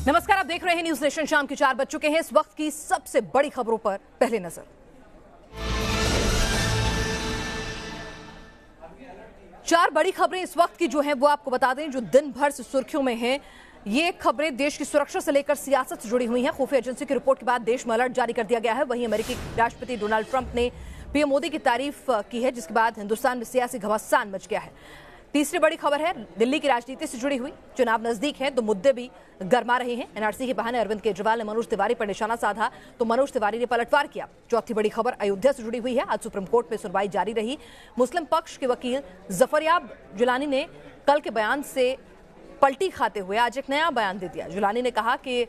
नमस्कार, आप देख रहे हैं न्यूज नेशन। शाम के 4 बज चुके हैं। इस वक्त की सबसे बड़ी खबरों पर पहले नजर। चार बड़ी खबरें इस वक्त की जो है वो आपको बता दें, जो दिन भर से सुर्खियों में हैं। ये खबरें देश की सुरक्षा से लेकर सियासत से जुड़ी हुई हैं। खुफिया एजेंसी की रिपोर्ट के बाद देश में अलर्ट जारी कर दिया गया है। वहीं अमेरिकी राष्ट्रपति डोनाल्ड ट्रंप ने पीएम मोदी की तारीफ की है, जिसके बाद हिंदुस्तान में सियासी घमासान मच गया है। तीसरी बड़ी खबर है दिल्ली की राजनीति से जुड़ी हुई। चुनाव नजदीक है तो मुद्दे भी गरमा रहे हैं। एनआरसी के बहाने अरविंद केजरीवाल ने मनोज तिवारी पर निशाना साधा तो मनोज तिवारी ने पलटवार किया। चौथी बड़ी खबर अयोध्या से जुड़ी हुई है। आज सुप्रीम कोर्ट में सुनवाई जारी रही। मुस्लिम पक्ष के वकील जफरयाब जिलानी ने कल के बयान से पलटी खाते हुए आज एक नया बयान दे दिया। जिलानी ने कहा कि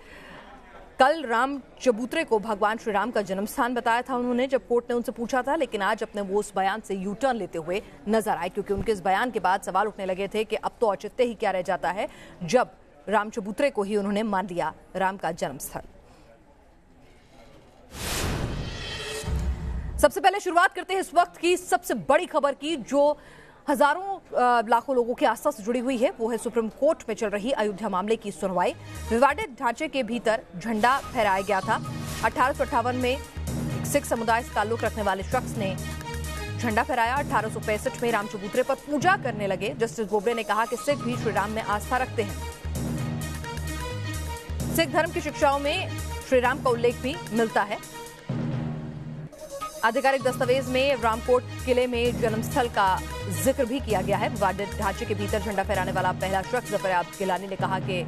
कल राम चबूतरे को भगवान श्री राम का जन्म स्थान बताया था उन्होंने, जब कोर्ट ने उनसे पूछा था, लेकिन आज अपने वो उस बयान से यू टर्न लेते हुए नजर आए, क्योंकि उनके इस बयान के बाद सवाल उठने लगे थे कि अब तो औचित्य ही क्या रह जाता है जब राम चबूतरे को ही उन्होंने मान लिया राम का जन्म स्थल। सबसे पहले शुरुआत करते हैं इस वक्त की सबसे बड़ी खबर की, जो हजारों लाखों लोगों की आस्था से जुड़ी हुई है। वो है सुप्रीम कोर्ट में चल रही अयोध्या मामले की सुनवाई। विवादित ढांचे के भीतर झंडा फहराया गया था। 1858 में सिख समुदाय से ताल्लुक रखने वाले शख्स ने झंडा फहराया। 1865 में राम चबूतरे पर पूजा करने लगे। जस्टिस बोबड़े ने कहा कि सिख भी श्री राम में आस्था रखते हैं। सिख धर्म की शिक्षाओं में श्री राम का उल्लेख भी मिलता है। आधिकारिक दस्तावेज में रामकोट किले में जन्मस्थल का जिक्र भी किया गया है। विवादित ढांचे के भीतर झंडा फहराने वाला पहला शख्स जफरयाब जिलानी ने कहा कि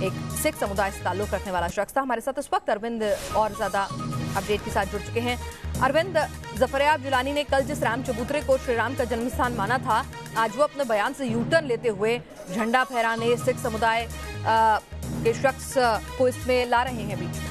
एक सिख समुदाय से ताल्लुक रखने वाला शख्स था। हमारे साथ इस वक्त अरविंद और ज्यादा अपडेट के साथ जुड़ चुके हैं। अरविंद, जफरयाब जिलानी ने कल जिस राम चबूतरे को श्री राम का जन्म स्थान माना था, आज वो अपने बयान से यू टर्न लेते हुए झंडा फहराने सिख समुदाय के शख्स को इसमें ला रहे हैं बीच में।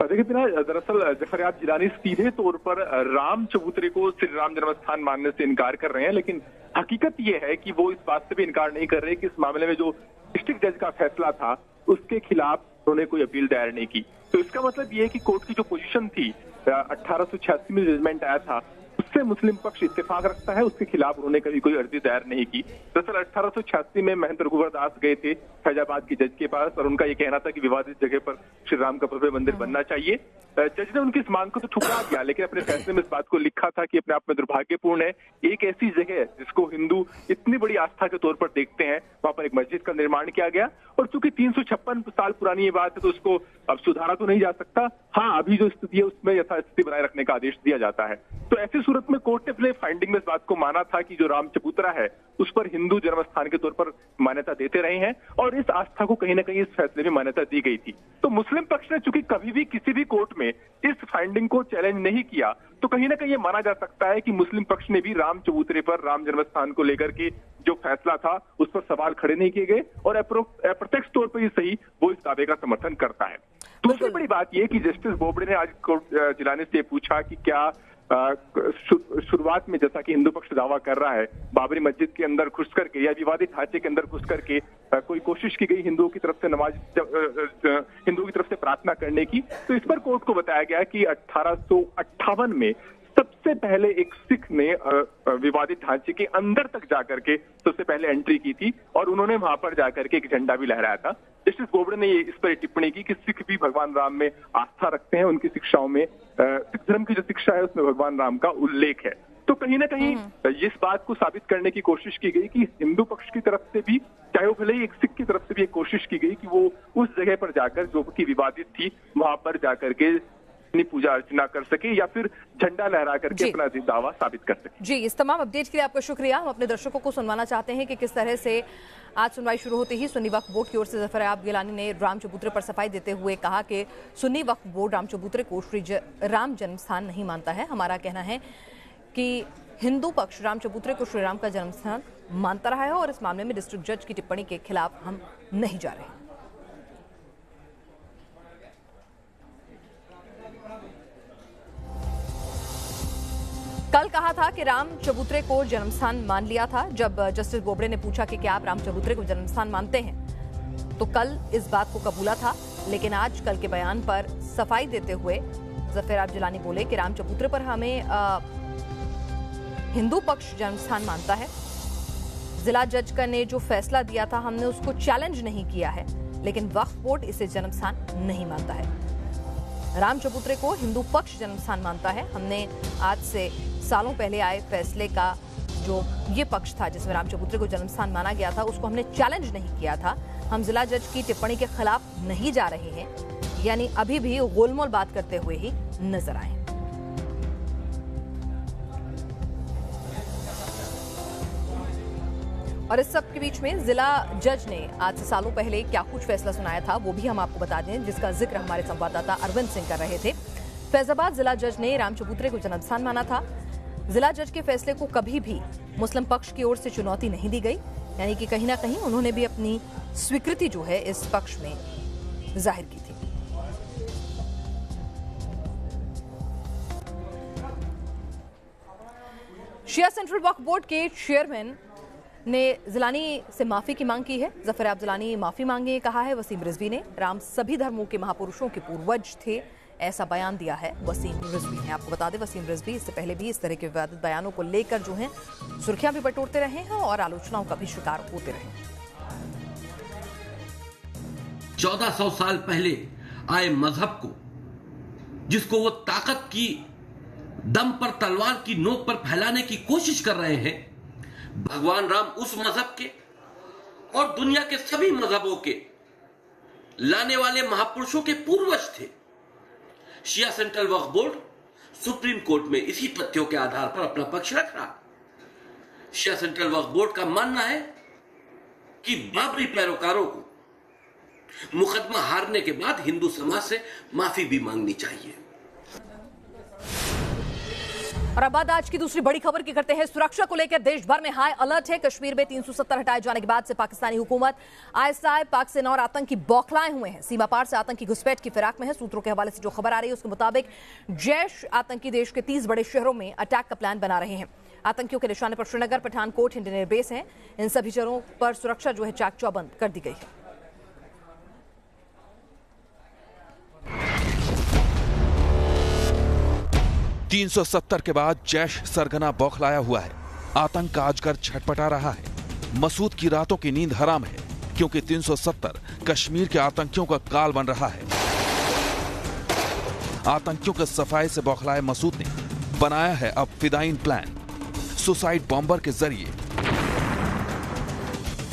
देखिए बिना, दरअसल जफरयाब जिलानी सीधे तौर पर राम चबूतरे को श्री राम जन्म स्थान मानने से इनकार कर रहे हैं, लेकिन हकीकत ये है कि वो इस बात से भी इनकार नहीं कर रहे कि इस मामले में जो डिस्ट्रिक्ट जज का फैसला था उसके खिलाफ उन्होंने कोई अपील दायर नहीं की। तो इसका मतलब ये है कि कोर्ट की जो पोजीशन थी, 1886 में जजमेंट आया था, उससे मुस्लिम पक्ष इत्तेफाक रखता है। उसके खिलाफ उन्होंने कभी कोई अर्जी दायर नहीं की। दरअसल 1886 में महेंद्र रघुवर दास गए थे फैजाबाद की जज के पास और उनका ये कहना था कि विवादित जगह पर श्री राम का भव्य मंदिर बनना चाहिए। जज ने उनकी इस मांग को तो ठुकरा दिया, लेकिन अपने फैसले में इस बात को लिखा था कि अपने आप में दुर्भाग्यपूर्ण है एक ऐसी जगह जिसको हिंदू इतनी बड़ी आस्था के तौर पर देखते हैं, वहां पर एक मस्जिद का निर्माण किया गया। और चूंकि 356 साल पुरानी ये बात है तो उसको अब सुधारा तो नहीं जा सकता। हाँ, अभी जो स्थिति है उसमें यथास्थिति बनाए रखने का आदेश दिया जाता है। तो ऐसी सूरत में कोर्ट ने अपने फाइंडिंग में इस बात को माना था कि जो राम चबूतरा है उस पर हिंदू जन्म स्थान के तौर पर मान्यता देते रहे हैं और इस आस्था को कहीं ना कहीं इस फैसले में मान्यता दी गई थी। तो मुस्लिम पक्ष ने चूंकि कभी भी किसी भी कोर्ट में इस फाइंडिंग को चैलेंज नहीं किया, तो कहीं ना कहीं ये माना जा सकता है कि मुस्लिम पक्ष ने भी राम चबूतरे पर राम जन्म स्थान को लेकर के जो फैसला था उस पर सवाल खड़े नहीं किए गए और अप्रत्यक्ष तौर पर ही सही वो इस दावे का समर्थन करता है। दूसरी बड़ी बात यह कि जस्टिस बोबड़े ने आज कोर्ट जिलानी से पूछा कि क्या शुरुआत में, जैसा कि हिंदू पक्ष दावा कर रहा है, बाबरी मस्जिद के अंदर घुस करके या विवादित ढांचे के अंदर घुस करके कोई कोशिश की गई हिंदुओं की तरफ से हिंदुओं की तरफ से प्रार्थना करने की। तो इस पर कोर्ट को बताया गया कि 1858 में सबसे पहले एक सिख ने विवादित ढांचे के अंदर तक जाकर के सबसे पहले एंट्री की थी और उन्होंने वहां पर जाकर के एक झंडा भी लहराया था। जस्टिस बोबड़े ने इस पर टिप्पणी की कि सिख भी भगवान राम में आस्था रखते हैं, उनकी शिक्षाओं में सिख धर्म की जो शिक्षा है उसमें भगवान राम का उल्लेख है। तो कहीं ना कहीं इस बात को साबित करने की कोशिश की गई कि हिंदू पक्ष की तरफ से भी, चाहे वो भले ही एक सिख की तरफ से भी एक कोशिश की गई कि वो उस जगह पर जाकर जो कि विवादित थी वहां पर जाकर के अपनी पूजा अर्चना कर सके या फिर झंडा लहरा करके अपना दावा साबित कर सके। जी, इस तमाम अपडेट के लिए आपका शुक्रिया। हम अपने दर्शकों को सुनवाना चाहते हैं कि किस तरह से आज सुनवाई शुरू होते ही सुन्नी वक्फ बोर्ड की ओर से जफरयाब गिलानी ने राम चबूतरे पर सफाई देते हुए कहा कि सुन्नी वक्फ बोर्ड राम चबूतरे को श्री राम जन्म स्थान नहीं मानता है। हमारा कहना है कि हिंदू पक्ष राम चबूतरे को श्री राम का जन्म स्थान मानता रहा है और इस मामले में डिस्ट्रिक्ट जज की टिप्पणी के खिलाफ हम नहीं जा रहे। कल कहा था कि राम चबूतरे को जन्मस्थान मान लिया था। जब जस्टिस बोबड़े ने पूछा कि क्या आप राम चबूतरे को जन्मस्थान मानते हैं, तो कल इस बात को कबूला था, लेकिन आज कल के बयान पर सफाई देते हुए जफरयाब जिलानी बोले कि राम चबूतरे पर हमें हिंदू पक्ष जन्मस्थान मानता है। जिला जज का ने जो फैसला दिया था हमने उसको चैलेंज नहीं किया है। लेकिन वक्फ बोर्ड इसे जन्म स्थान नहीं मानता है। राम चबूतरे को हिंदू पक्ष जन्म स्थान मानता है। हमने आज से सालों पहले आए फैसले का जो ये पक्ष था जिसमें राम चबूतरे को जन्म स्थान माना गया था, उसको हमने चैलेंज नहीं किया था। हम जिला जज की टिप्पणी के खिलाफ नहीं जा रहे हैं, यानी अभी भी गोलमोल बात करते हुए ही नजर आए। और इस सब के बीच में जिला जज ने आज से सालों पहले क्या कुछ फैसला सुनाया था वो भी हम आपको बता दें, जिसका जिक्र हमारे संवाददाता अरविंद सिंह कर रहे थे। फैजाबाद जिला जज ने राम चबूतरे को जन्म स्थान माना था। जिला जज के फैसले को कभी भी मुस्लिम पक्ष की ओर से चुनौती नहीं दी गई, यानी कि कहीं ना कहीं उन्होंने भी अपनी स्वीकृति जो है इस पक्ष में जाहिर की थी। शिया सेंट्रल वक्फ बोर्ड के चेयरमैन ने जिलानी से माफी की मांग की है। जफर जिलानी माफी मांगे कहा है। वसीम रिजवी ने राम सभी धर्मों के महापुरुषों के पूर्वज थे, ऐसा बयान दिया है वसीम रिजवी ने। आपको बता दें वसीम रिजवी इससे पहले भी इस तरह के विवादित बयानों को लेकर जो है सुर्खियां भी बटोरते रहे हैं और आलोचनाओं का भी शिकार होते रहे हैं। 1400 साल पहले आए मजहब को, जिसको वो ताकत की दम पर तलवार की नोक पर फैलाने की कोशिश कर रहे हैं, भगवान राम उस मजहब के और दुनिया के सभी मजहबों के लाने वाले महापुरुषों के पूर्वज थे। शिया सेंट्रल वक्फ बोर्ड सुप्रीम कोर्ट में इसी तथ्यों के आधार पर अपना पक्ष रख रहा। शिया सेंट्रल वक्फ बोर्ड का मानना है कि बाबरी पैरोकारों को मुकदमा हारने के बाद हिंदू समाज से माफी भी मांगनी चाहिए। और अब बात आज की दूसरी बड़ी खबर की करते हैं। सुरक्षा को लेकर देश भर में हाई अलर्ट है। कश्मीर में 370 हटाए जाने के बाद से पाकिस्तानी हुकूमत आईएसआई, पाक सेना और आतंकी बौखलाए हुए हैं। सीमा पार से आतंकी घुसपैठ की फिराक में है। सूत्रों के हवाले से जो खबर आ रही है उसके मुताबिक जैश आतंकी देश के 30 बड़े शहरों में अटैक का प्लान बना रहे हैं। आतंकियों के निशाने पर श्रीनगर, पठानकोट, इंडियन एयरबेस है। इन सभी जगहों पर सुरक्षा जो है चाक चौबंद कर दी गई है। $370 के बाद जैश सरगना बौखलाया हुआ है। आतंक का अजगर छटपटा रहा है। मसूद की रातों की नींद हराम है, क्योंकि 370 कश्मीर के आतंकियों का काल बन रहा है। आतंकियों के सफाई से बौखलाए मसूद ने बनाया है अब फिदाइन प्लान। सुसाइड बॉम्बर के जरिए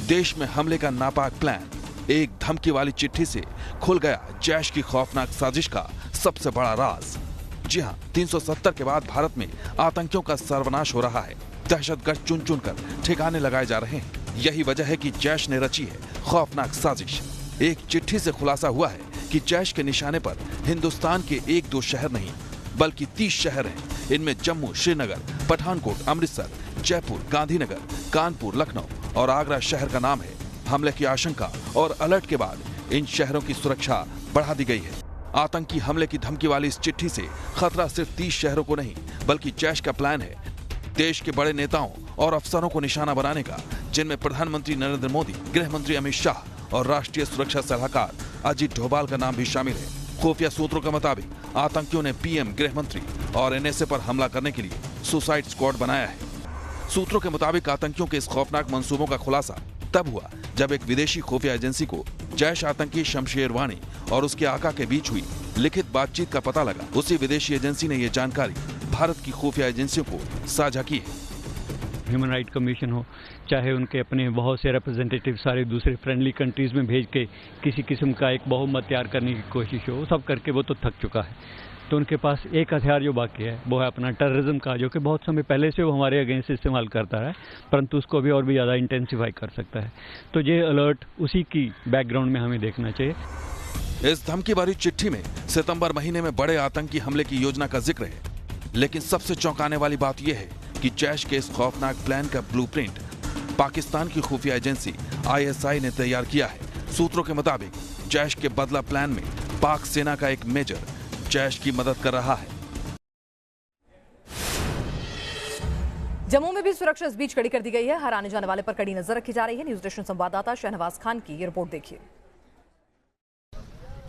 देश में हमले का नापाक प्लान। एक धमकी वाली चिट्ठी से खुल गया जैश की खौफनाक साजिश का सबसे बड़ा राज। जी हां, 370 के बाद भारत में आतंकियों का सर्वनाश हो रहा है। दहशतगर्द चुन चुन कर ठिकाने लगाए जा रहे हैं। यही वजह है कि जैश ने रची है खौफनाक साजिश। एक चिट्ठी से खुलासा हुआ है कि जैश के निशाने पर हिंदुस्तान के 1-2 शहर नहीं बल्कि 30 शहर हैं। इनमें जम्मू, श्रीनगर, पठानकोट, अमृतसर, जयपुर, गांधीनगर, कानपुर, लखनऊ और आगरा शहर का नाम है। हमले की आशंका और अलर्ट के बाद इन शहरों की सुरक्षा बढ़ा दी गई है। आतंकी हमले की धमकी वाली इस चिट्ठी से खतरा सिर्फ 30 शहरों को नहीं बल्कि जैश का प्लान है देश के बड़े नेताओं और अफसरों को निशाना बनाने का, जिनमें प्रधानमंत्री नरेंद्र मोदी, गृह मंत्री अमित शाह और राष्ट्रीय सुरक्षा सलाहकार अजीत डोभाल का नाम भी शामिल है। खुफिया सूत्रों के मुताबिक आतंकियों ने पीएम, गृह मंत्री और एनएसए पर हमला करने के लिए सुसाइड स्क्वाड बनाया है। सूत्रों के मुताबिक आतंकियों के इस खौफनाक मंसूबों का खुलासा तब हुआ जब एक विदेशी खुफिया एजेंसी को जैश आतंकी शमशेर वानी और उसके आका के बीच हुई लिखित बातचीत का पता लगा। उसी विदेशी एजेंसी ने यह जानकारी भारत की खुफिया एजेंसियों को साझा की है। ह्यूमन राइट कमीशन हो, चाहे उनके अपने बहुत से रिप्रेजेंटेटिव सारे दूसरे फ्रेंडली कंट्रीज में भेज के किसी किस्म का एक बहुमत तैयार करने की कोशिश हो, सब करके वो तो थक चुका है। तो उनके पास एक हथियार जो बाकी है वो है अपना टेररिज्म का, जो कि बहुत समय पहले से वो हमारे अगेंस्ट इस्तेमाल करता है, परंतु उसको भी और भी ज़्यादा इंटेंसिफाई कर सकता है। तो ये अलर्ट उसी की बैकग्राउंड में हमें देखना चाहिए। इस धमकी भरी चिट्ठी में सितंबर महीने में बड़े आतंकी हमले की योजना का जिक्र है, लेकिन सबसे चौंकाने वाली बात यह है कि जैश के इस खौफनाक प्लान का ब्लूप्रिंट पाकिस्तान की खुफिया एजेंसी आईएसआई ने तैयार किया है। सूत्रों के मुताबिक जैश के बदला प्लान में पाक सेना का एक मेजर जैश की मदद कर रहा है। जम्मू में भी सुरक्षा इस बीच कड़ी कर दी गई है। हर आने जाने वाले पर कड़ी नजर रखी जा रही है। न्यूज नेशन संवाददाता शहनवाज खान की ये रिपोर्ट देखिए।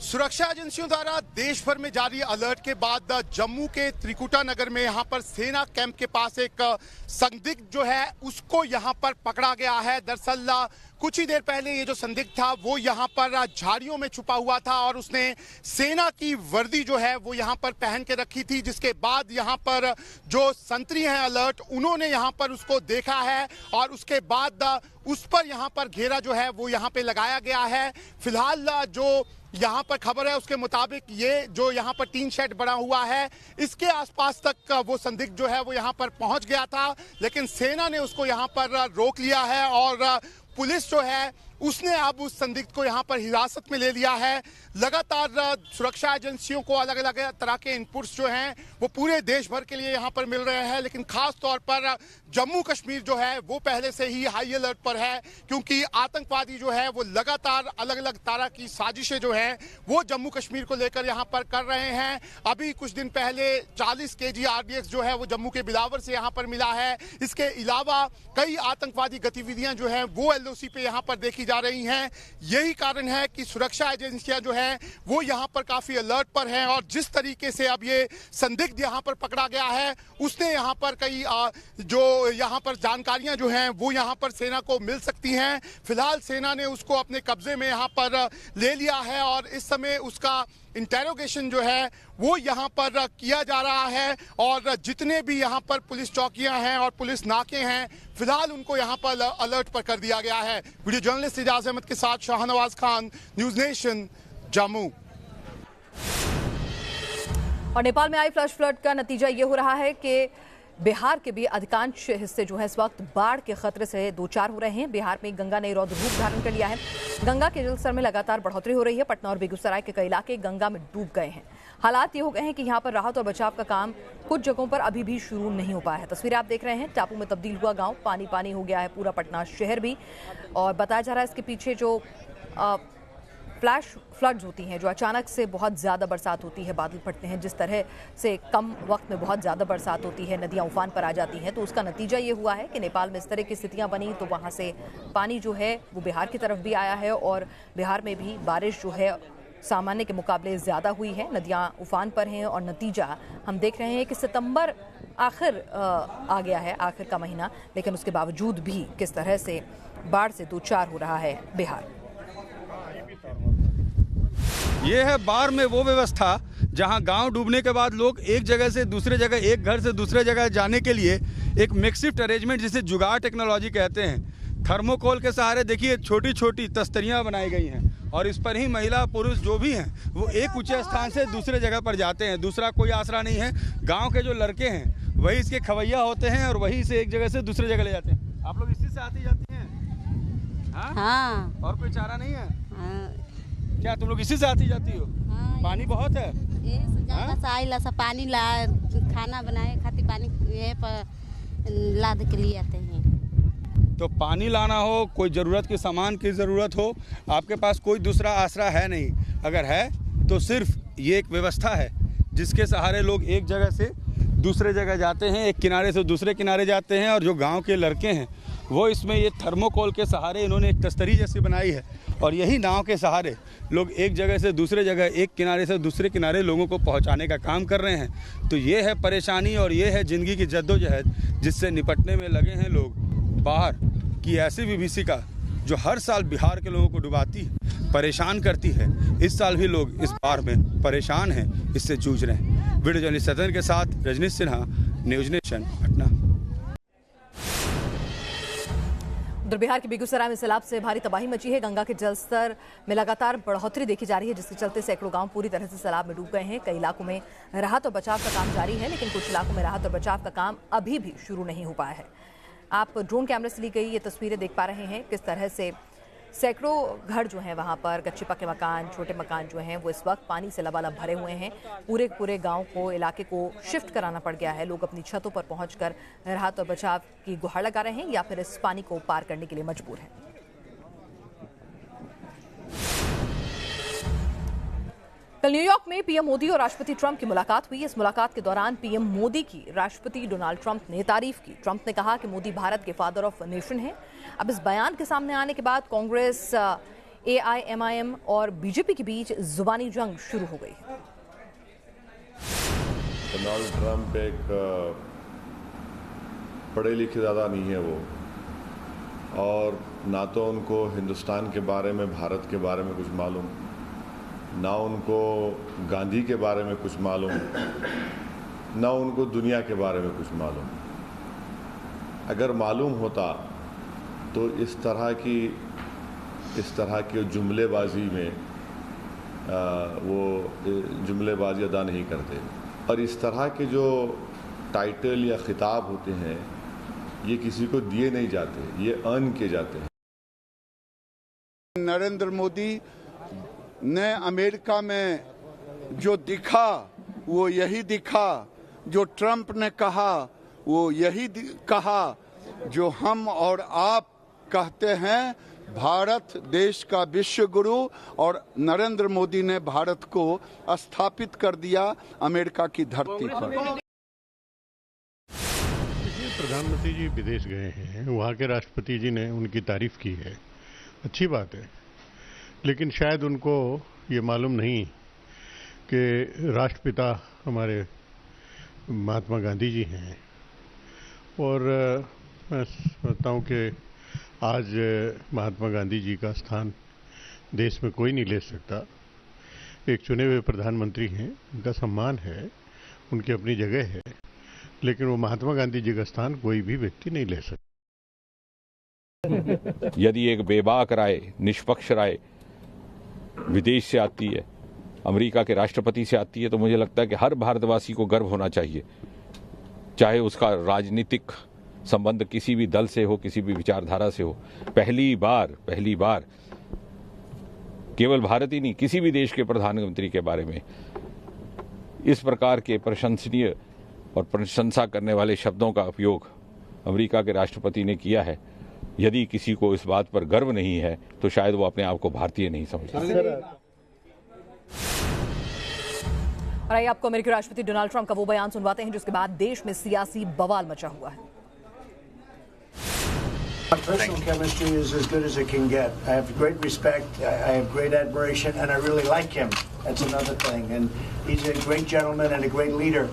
सुरक्षा एजेंसियों द्वारा देश भर में जारी अलर्ट के बाद जम्मू के त्रिकुटा नगर में यहां पर सेना कैंप के पास एक संदिग्ध जो है उसको यहां पर पकड़ा गया है। दरअसल कुछ ही देर पहले ये जो संदिग्ध था वो यहाँ पर झाड़ियों में छुपा हुआ था और उसने सेना की वर्दी जो है वो यहाँ पर पहन के रखी थी, जिसके बाद यहाँ पर जो संतरी हैं अलर्ट, उन्होंने यहाँ पर उसको देखा है और उसके बाद उस पर यहाँ पर घेरा जो है वो यहाँ पे लगाया गया है। फिलहाल जो यहाँ पर खबर है उसके मुताबिक ये जो यहाँ पर टीन शेड बना हुआ है इसके आसपास तक वो संदिग्ध जो है वो यहाँ पर पहुँच गया था, लेकिन सेना ने उसको यहाँ पर रोक लिया है और पुलिस जो है उसने अब उस संदिग्ध को यहाँ पर हिरासत में ले लिया है। लगातार सुरक्षा एजेंसियों को अलग अलग तरह के इनपुट्स जो हैं वो पूरे देश भर के लिए यहाँ पर मिल रहे हैं, लेकिन खास तौर पर जम्मू कश्मीर जो है वो पहले से ही हाई अलर्ट पर है, क्योंकि आतंकवादी जो है वो लगातार अलग अलग तरह की साजिशें जो हैं वो जम्मू कश्मीर को लेकर यहाँ पर कर रहे हैं। अभी कुछ दिन पहले 40 kg RDX जो है वो जम्मू के बिलावर से यहाँ पर मिला है। इसके अलावा कई आतंकवादी गतिविधियां जो हैं वो LOC पे यहाँ पर देखी जा रही हैं। यही कारण है कि सुरक्षा एजेंसियां जो हैं वो यहाँ पर काफी अलर्ट पर हैं और जिस तरीके से अब ये संदिग्ध यहाँ पर पकड़ा गया है उसने यहाँ पर कई जो यहाँ पर जानकारियां जो हैं वो यहाँ पर सेना को मिल सकती हैं। फिलहाल सेना ने उसको अपने कब्जे में यहाँ पर ले लिया है और इस समय उसका इंटेरोगेशन जो है वो यहाँ पर किया जा रहा है और जितने भी यहाँ पर पुलिस चौकियां हैं और पुलिस नाके हैं फिलहाल उनको यहाँ पर अलर्ट पर कर दिया गया है। वीडियो जर्नलिस्ट इजाज अहमद के साथ शाहनवाज खान, न्यूज नेशन, जम्मू। और नेपाल में आई फ्लैश फ्लड का नतीजा ये हो रहा है कि बिहार के भी अधिकांश हिस्से जो है इस वक्त बाढ़ के खतरे से दो चार हो रहे हैं। बिहार में गंगा ने रौद्र रूप धारण कर लिया है। गंगा के जलस्तर में लगातार बढ़ोतरी हो रही है। पटना और बेगूसराय के कई इलाके गंगा में डूब गए हैं। हालात ये हो गए हैं कि यहाँ पर राहत और बचाव का काम कुछ जगहों पर अभी भी शुरू नहीं हो पाया है। तस्वीरें आप देख रहे हैं, टापू में तब्दील हुआ गाँव पानी पानी हो गया है, पूरा पटना शहर भी। और बताया जा रहा है इसके पीछे जो फ्लैश फ्लड्स होती हैं, जो अचानक से बहुत ज़्यादा बरसात होती है, बादल फटते हैं, जिस तरह से कम वक्त में बहुत ज़्यादा बरसात होती है, नदियां उफान पर आ जाती हैं, तो उसका नतीजा ये हुआ है कि नेपाल में इस तरह की स्थितियां बनी तो वहाँ से पानी जो है वो बिहार की तरफ भी आया है और बिहार में भी बारिश जो है सामान्य के मुकाबले ज़्यादा हुई है। नदियाँ उफान पर हैं और नतीजा हम देख रहे हैं कि सितंबर आखिर आ गया है, आखिर का महीना, लेकिन उसके बावजूद भी किस तरह से बाढ़ से दो चार हो रहा है बिहार। ये है बाढ़ में वो व्यवस्था जहां गांव डूबने के बाद लोग एक जगह से दूसरे जगह, एक घर से दूसरे जगह जाने के लिए एक मेकशिफ्ट अरेंजमेंट जिसे जुगाड़ टेक्नोलॉजी कहते हैं, थर्मोकोल के सहारे देखिए छोटी छोटी तस्तरियां बनाई गई हैं और इस पर ही महिला पुरुष जो भी हैं वो एक ऊंचे स्थान से दूसरे जगह पर जाते हैं। दूसरा कोई आसरा नहीं है। गाँव के जो लड़के हैं वही इसके खवैया होते हैं और वही से एक जगह से दूसरे जगह ले जाते हैं। आप लोग इसी से आती जाती हैं? हाँ। और कोई चारा नहीं है? क्या तुम लोग इसी से आती जाती हो? हाँ, पानी बहुत है। पानी ला खाना बनाए खातिर पानी ये पर लाद के लिए आते हैं। तो पानी लाना हो, कोई ज़रूरत के सामान की ज़रूरत हो, आपके पास कोई दूसरा आसरा है नहीं। अगर है तो सिर्फ ये एक व्यवस्था है जिसके सहारे लोग एक जगह से दूसरे जगह जाते हैं, एक किनारे से दूसरे किनारे जाते हैं। और जो गांव के लड़के हैं वो इसमें ये थर्मोकोल के सहारे इन्होंने एक तस्तरी जैसी बनाई है और यही नाव के सहारे लोग एक जगह से दूसरे जगह, एक किनारे से दूसरे किनारे लोगों को पहुंचाने का काम कर रहे हैं। तो ये है परेशानी और ये है ज़िंदगी की जद्दोजहद जिससे निपटने में लगे हैं लोग। बाढ़ की ऐसी विभीषिका जो हर साल बिहार के लोगों को डुबाती है, परेशान करती है, इस साल भी लोग इस बाढ़ में परेशान हैं, इससे जूझ रहे हैं। वीडियो जर्नलिस्ट सदन के साथ रजनीश सिन्हा, न्यूज नेशन, पटना। उधर बिहार के बेगूसराय में सैलाब से भारी तबाही मची है। गंगा के जलस्तर में लगातार बढ़ोतरी देखी जा रही है, जिसके चलते सैकड़ों गांव पूरी तरह से सैलाब में डूब गए हैं। कई इलाकों में राहत और बचाव का काम जारी है, लेकिन कुछ इलाकों में राहत और बचाव का काम अभी भी शुरू नहीं हो पाया है। आप ड्रोन कैमरे से ली गई ये तस्वीरें देख पा रहे हैं किस तरह से सैकड़ों घर जो हैं वहाँ पर, कच्चे पक्के मकान, छोटे मकान जो हैं वो इस वक्त पानी से लबालब भरे हुए हैं। पूरे गांव को, इलाके को शिफ्ट कराना पड़ गया है। लोग अपनी छतों पर पहुंचकर राहत और बचाव की गुहार लगा रहे हैं या फिर इस पानी को पार करने के लिए मजबूर हैं। कल न्यूयॉर्क में पीएम मोदी और राष्ट्रपति ट्रंप की मुलाकात हुई। इस मुलाकात के दौरान पीएम मोदी की राष्ट्रपति डोनाल्ड ट्रंप ने तारीफ की। ट्रंप ने कहा कि मोदी भारत के फादर ऑफ नेशन हैं। अब इस बयान के सामने आने के बाद कांग्रेस, AIMIM और बीजेपी के बीच जुबानी जंग शुरू हो गई। डोनाल्ड ट्रंप एक पढ़े लिखे ज़्यादा नहीं है वो, और ना तो उनको हिंदुस्तान के बारे में, भारत के बारे में कुछ मालूम, ना उनको गांधी के बारे में कुछ मालूम, ना उनको दुनिया के बारे में कुछ मालूम। अगर मालूम होता तो इस तरह की जुमलेबाजी में वो जुमलेबाजी अदा नहीं करते। और इस तरह के जो टाइटल या खिताब होते हैं ये किसी को दिए नहीं जाते, ये अर्न किए जाते हैं। नरेंद्र मोदी ने अमेरिका में जो दिखा वो यही दिखा, जो ट्रंप ने कहा वो यही कहा, जो हम और आप कहते हैं। भारत देश का विश्व गुरु और नरेंद्र मोदी ने भारत को स्थापित कर दिया अमेरिका की धरती पर। प्रधानमंत्री जी विदेश गए हैं, वहाँ के राष्ट्रपति जी ने उनकी तारीफ की है, अच्छी बात है, लेकिन शायद उनको ये मालूम नहीं कि राष्ट्रपिता हमारे महात्मा गांधी जी हैं। और मैं समझता हूँ कि आज महात्मा गांधी जी का स्थान देश में कोई नहीं ले सकता। एक चुने हुए प्रधानमंत्री हैं, उनका सम्मान है, उनकी अपनी जगह है, लेकिन वो महात्मा गांधी जी का स्थान कोई भी व्यक्ति नहीं ले सकता। यदि एक बेबाक राय, निष्पक्ष राय विदेश से आती है, अमेरिका के राष्ट्रपति से आती है, तो मुझे लगता है कि हर भारतवासी को गर्व होना चाहिए, चाहे उसका राजनीतिक संबंध किसी भी दल से हो, किसी भी विचारधारा से हो। पहली बार केवल भारत ही नहीं, किसी भी देश के प्रधानमंत्री के बारे में इस प्रकार के प्रशंसनीय और प्रशंसा करने वाले शब्दों का उपयोग अमेरिका के राष्ट्रपति ने किया है। यदि किसी को इस बात पर गर्व नहीं है तो शायद वो अपने आप को भारतीय नहीं समझता। और आइए आपको अमेरिकी राष्ट्रपति डोनाल्ड ट्रंप का वो बयान सुनवाते हैं जिसके बाद देश में सियासी बवाल मचा हुआ है। Our personal chemistry is as good as it can get. I have great respect, I have great admiration, and I really like him. That's another thing. And he's a great gentleman and a great leader.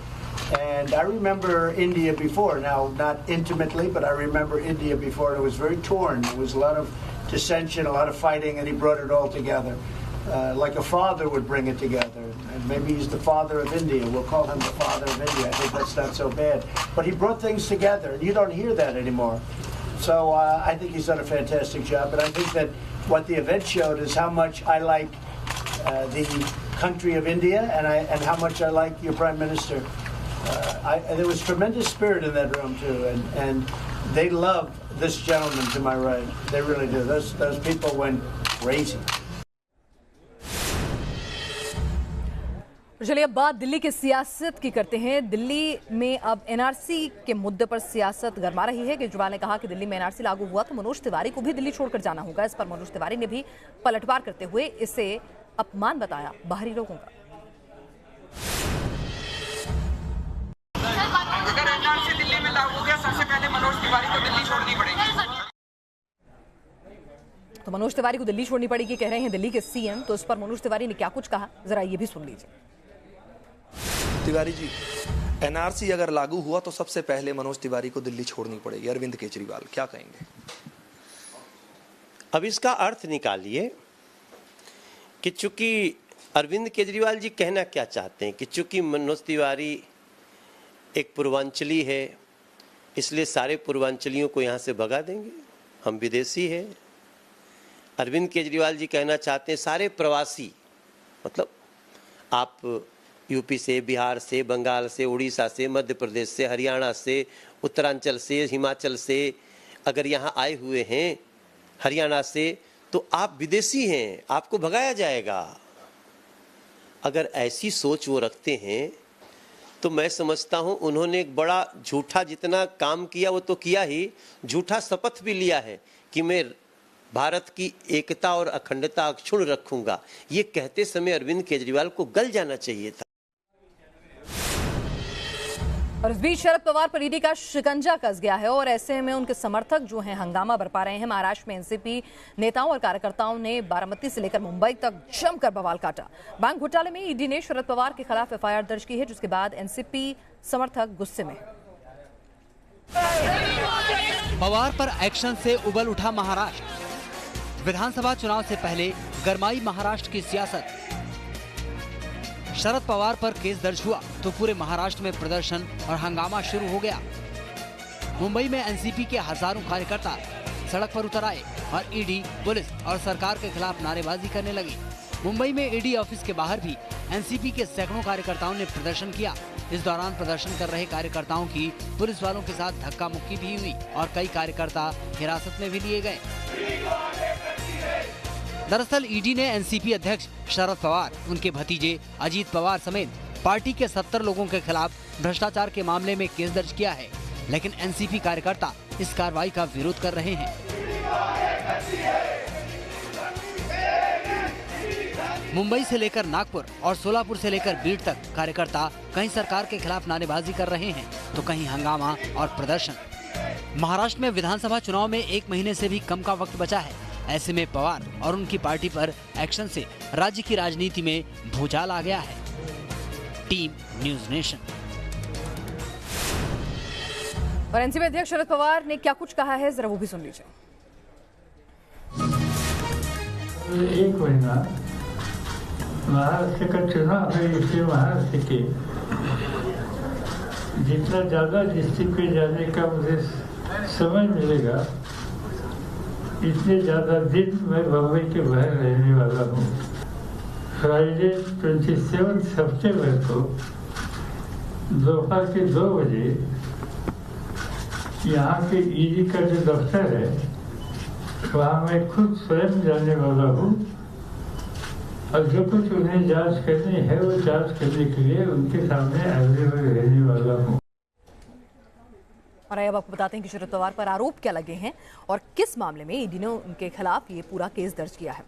And I remember India before, now not intimately, but I remember India before, and it was very torn. There was a lot of dissension, a lot of fighting, and he brought it all together. Like a father would bring it together. And maybe he's the father of India. We'll call him the father of India. I think that's not so bad. But he brought things together, and you don't hear that anymore. So I think he's done a fantastic job, and I think that what the event showed is how much I like the country of India, and how much I like your Prime Minister. There was tremendous spirit in that room too, and they love this gentleman to my right. They really do. Those people went crazy. चलिए अब बात दिल्ली की सियासत की करते हैं। दिल्ली में अब एनआरसी के मुद्दे पर सियासत गरमा रही है। केजरीवाल ने कहा कि दिल्ली में एनआरसी लागू हुआ तो मनोज तिवारी को भी दिल्ली छोड़कर जाना होगा। इस पर मनोज तिवारी ने भी पलटवार करते हुए इसे अपमान बताया बाहरी लोगों का। अगर एनआरसी दिल्ली में लागू हो गया, सबसे पहले मनोज तिवारी को दिल्ली छोड़नी पड़ेगी। तो मनोज तिवारी को दिल्ली छोड़नी पड़ेगी कह रहे हैं दिल्ली के सीएम। तो इस पर मनोज तिवारी ने क्या कुछ कहा, जरा ये भी सुन लीजिए। तिवारी जी, एनआरसी अगर लागू हुआ तो सबसे पहले मनोज तिवारी को दिल्ली छोड़नी पड़ेगी। अरविंद केजरीवाल क्या कहेंगे? अब इसका अर्थ निकालिए कि चूंकि अरविंद केजरीवाल जी कहना क्या चाहते हैं कि चूंकि मनोज तिवारी एक पूर्वांचली है इसलिए सारे पूर्वांचलियों को यहाँ से भगा देंगे, हम विदेशी है। अरविंद केजरीवाल जी कहना चाहते हैं सारे प्रवासी, मतलब आप यूपी से, बिहार से, बंगाल से, उड़ीसा से, मध्य प्रदेश से, हरियाणा से, उत्तरांचल से, हिमाचल से अगर यहाँ आए हुए हैं, हरियाणा से, तो आप विदेशी हैं, आपको भगाया जाएगा। अगर ऐसी सोच वो रखते हैं तो मैं समझता हूँ उन्होंने एक बड़ा झूठा जितना काम किया वो तो किया ही, झूठा शपथ भी लिया है कि मैं भारत की एकता और अखंडता अक्षुण्ण रखूंगा। ये कहते समय अरविंद केजरीवाल को गल जाना चाहिए था। और इस बीच शरद पवार पर ईडी का शिकंजा कस गया है और ऐसे में उनके समर्थक जो हैं हंगामा बरपा रहे हैं। महाराष्ट्र में एनसीपी नेताओं और कार्यकर्ताओं ने बारामती से लेकर मुंबई तक जमकर बवाल काटा। बैंक घोटाले में ईडी ने शरद पवार के खिलाफ एफआईआर दर्ज की है, जिसके बाद एनसीपी समर्थक गुस्से में। पवार पर एक्शन से उबल उठा महाराष्ट्र। विधानसभा चुनाव से पहले गरमाई महाराष्ट्र की सियासत। शरद पवार पर केस दर्ज हुआ तो पूरे महाराष्ट्र में प्रदर्शन और हंगामा शुरू हो गया। मुंबई में एनसीपी के हजारों कार्यकर्ता सड़क पर उतर आए और ईडी, पुलिस और सरकार के खिलाफ नारेबाजी करने लगे। मुंबई में ईडी ऑफिस के बाहर भी एनसीपी के सैकड़ों कार्यकर्ताओं ने प्रदर्शन किया। इस दौरान प्रदर्शन कर रहे कार्यकर्ताओं की पुलिस वालों के साथ धक्का मुक्की भी हुई और कई कार्यकर्ता हिरासत में भी लिए गए। दरअसल ईडी ने एनसीपी अध्यक्ष शरद पवार, उनके भतीजे अजीत पवार समेत पार्टी के 70 लोगों के खिलाफ भ्रष्टाचार के मामले में केस दर्ज किया है, लेकिन एनसीपी कार्यकर्ता इस कार्रवाई का विरोध कर रहे हैं। मुंबई से लेकर नागपुर और सोलापुर से लेकर बीड़ तक कार्यकर्ता कहीं सरकार के खिलाफ नारेबाजी कर रहे हैं तो कहीं हंगामा और प्रदर्शन। महाराष्ट्र में विधानसभा चुनाव में 1 महीने से भी कम का वक्त बचा है। ऐसे में पवार और उनकी पार्टी पर एक्शन से राज्य की राजनीति में भूचाल आ गया है। Team news nation. और एनसीपी अध्यक्ष शरद पवार ने क्या कुछ कहा है, जरा वो भी सुन लीजिए। 1 महीना महाराष्ट्र का चुनाव है, इसलिए महाराष्ट्र के जितना ज्यादा डिस्ट्रिक्ट पे जाने का मुझे समय मिलेगा, इतने ज्यादा दिन मैं बम्बई के बाहर रहने वाला हूँ। फ्राइडे 27 सितंबर को दोपहर के 2 बजे यहाँ के ईडी का जो दफ्तर है वहाँ मैं खुद स्वयं जाने वाला हूँ और जो कुछ उन्हें जांच करनी है वो जांच करने के लिए उनके सामने अवेलेबल रहने वाला हूँ। और अब आपको बताते हैं कि शरद पवार पर आरोप क्या लगे हैं और किस मामले में ईडी ने उनके खिलाफ ये पूरा केस दर्ज किया है।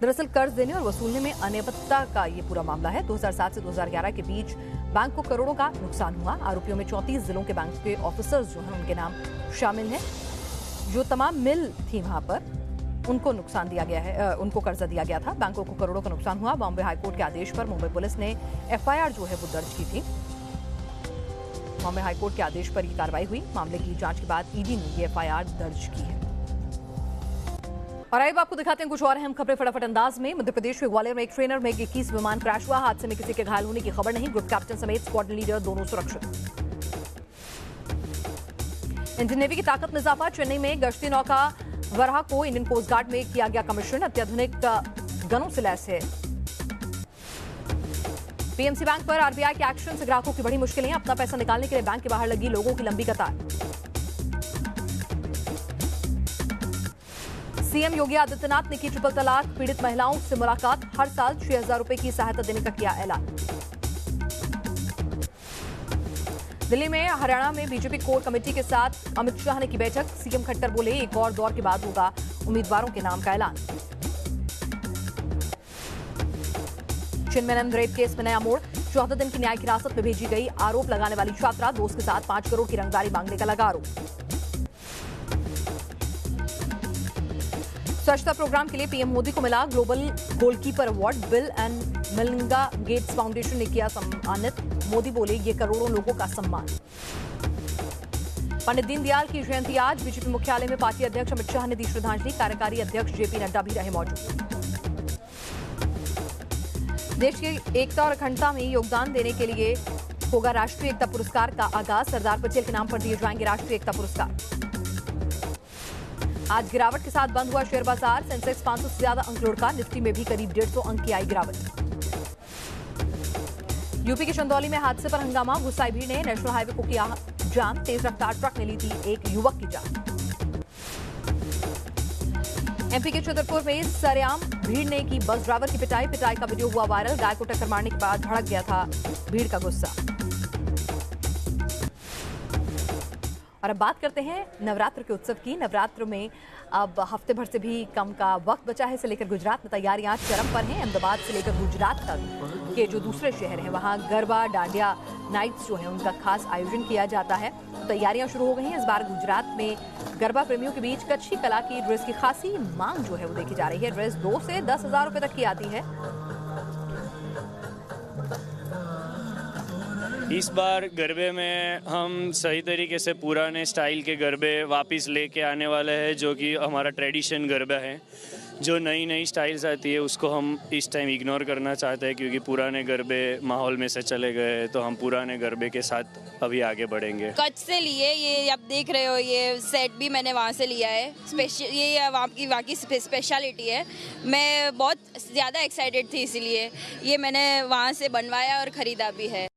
दरअसल कर्ज देने और वसूलने में अनियमितता का ये पूरा मामला है। 2007 से 2011 के बीच बैंक को करोड़ों का नुकसान हुआ। आरोपियों में 34 जिलों के बैंक के ऑफिसर्स जो हैं उनके नाम शामिल हैं। जो तमाम मिल थी वहां पर उनको नुकसान दिया गया है, उनको कर्जा दिया गया था। बैंकों को करोड़ों का नुकसान हुआ। बॉम्बे हाईकोर्ट के आदेश पर मुंबई पुलिस ने एफआईआर जो है वो दर्ज की थी। बॉम्बे हाईकोर्ट के आदेश पर यह कार्रवाई हुई। मामले की जांच के बाद ईडी ने ये एफआईआर दर्ज की है। और अब आपको दिखाते हैं कुछ और अहम खबरें फटाफट अंदाज में। मध्य प्रदेश के ग्वालियर में एक ट्रेनर में 21 विमान क्रैश हुआ। हादसे में किसी के घायल होने की खबर नहीं। ग्रुप कैप्टन समेत स्क्वाड लीडर दोनों सुरक्षित। इंडियन नेवी की ताकत में इजाफा। चेन्नई में गश्ती नौका वराह को इंडियन कोस्ट गार्ड में किया गया कमीशन। अत्याधुनिक गनों से लैस है। पीएमसी बैंक पर आरबीआई के एक्शन से ग्राहकों की बड़ी मुश्किलें। अपना पैसा निकालने के लिए बैंक के बाहर लगी लोगों की लंबी कतार। सीएम योगी आदित्यनाथ ने की ट्रिपल तलाक पीड़ित महिलाओं से मुलाकात। हर साल 6,000 रुपए की सहायता देने का किया ऐलान। दिल्ली में हरियाणा में बीजेपी कोर कमेटी के साथ अमित शाह ने की बैठक। सीएम खट्टर बोले एक और दौर के बाद होगा उम्मीदवारों के नाम का ऐलान। चिन्मयानंद रेप केस में नया मोड़। 14 दिन की न्यायिक हिरासत में भेजी गई। आरोप लगाने वाली छात्रा दोस्त के साथ 5 करोड़ की रंगदारी मांगने का लगा आरोप। स्वच्छता प्रोग्राम के लिए पीएम मोदी को मिला global goalkeeper award. Bill and Melinda Gates foundation ने किया सम्मानित। मोदी बोले ये करोड़ों लोगों का सम्मान। पंडित दीनदयाल की जयंती आज। बीजेपी मुख्यालय में पार्टी अध्यक्ष अमित शाह ने दी श्रद्धांजलि। कार्यकारी अध्यक्ष जेपी नड्डा भी रहे मौजूद। देश की एकता और अखंडता में योगदान देने के लिए होगा राष्ट्रीय एकता पुरस्कार का आगाज। सरदार पटेल के नाम पर दिए जाएंगे राष्ट्रीय एकता पुरस्कार। आज गिरावट के साथ बंद हुआ शेयर बाजार। सेंसेक्स 500 से ज्यादा अंक लुढ़का। निफ्टी में भी करीब 150 अंक की आई गिरावट। यूपी के चंदौली में हादसे पर हंगामा। गुस्साई भीड़ ने नेशनल हाईवे को किया जाम। तेज रफ्तार ट्रक ने ली थी एक युवक की जान। एमपी के छतरपुर में सरेआम भीड़ ने की बस ड्राइवर की पिटाई। पिटाई का वीडियो हुआ वायरल। गाय को टक्कर मारने के बाद भड़क गया था भीड़ का गुस्सा। और अब बात करते हैं नवरात्र के उत्सव की। नवरात्र में अब हफ्ते भर से भी कम का वक्त बचा है। इसे लेकर गुजरात में तैयारियां चरम पर हैं। अहमदाबाद से लेकर गुजरात तक के जो दूसरे शहर हैं वहां गरबा डांडिया नाइट्स जो है उनका खास आयोजन किया जाता है। तैयारियां शुरू हो गई हैं। इस बार गुजरात में गरबा प्रेमियों के बीच कच्छी कला की ड्रेस की खासी मांग जो है वो देखी जा रही है। ड्रेस 2 से 10,000 रुपए तक की आती है। इस बार गरबे में हम सही तरीके से पुराने स्टाइल के गरबे वापस लेके आने वाले हैं, जो कि हमारा ट्रेडिशन गरबा है। जो नई नई स्टाइल्स आती है उसको हम इस टाइम इग्नोर करना चाहते हैं, क्योंकि पुराने गरबे माहौल में से चले गए, तो हम पुराने गरबे के साथ अभी आगे बढ़ेंगे। कच्छ से लिए, ये आप देख रहे हो, ये सेट भी मैंने वहाँ से लिया है। ये वहाँ की स्पेशलिटी है। मैं बहुत ज़्यादा एक्साइटेड थी, इसीलिए ये मैंने वहाँ से बनवाया और ख़रीदा भी है।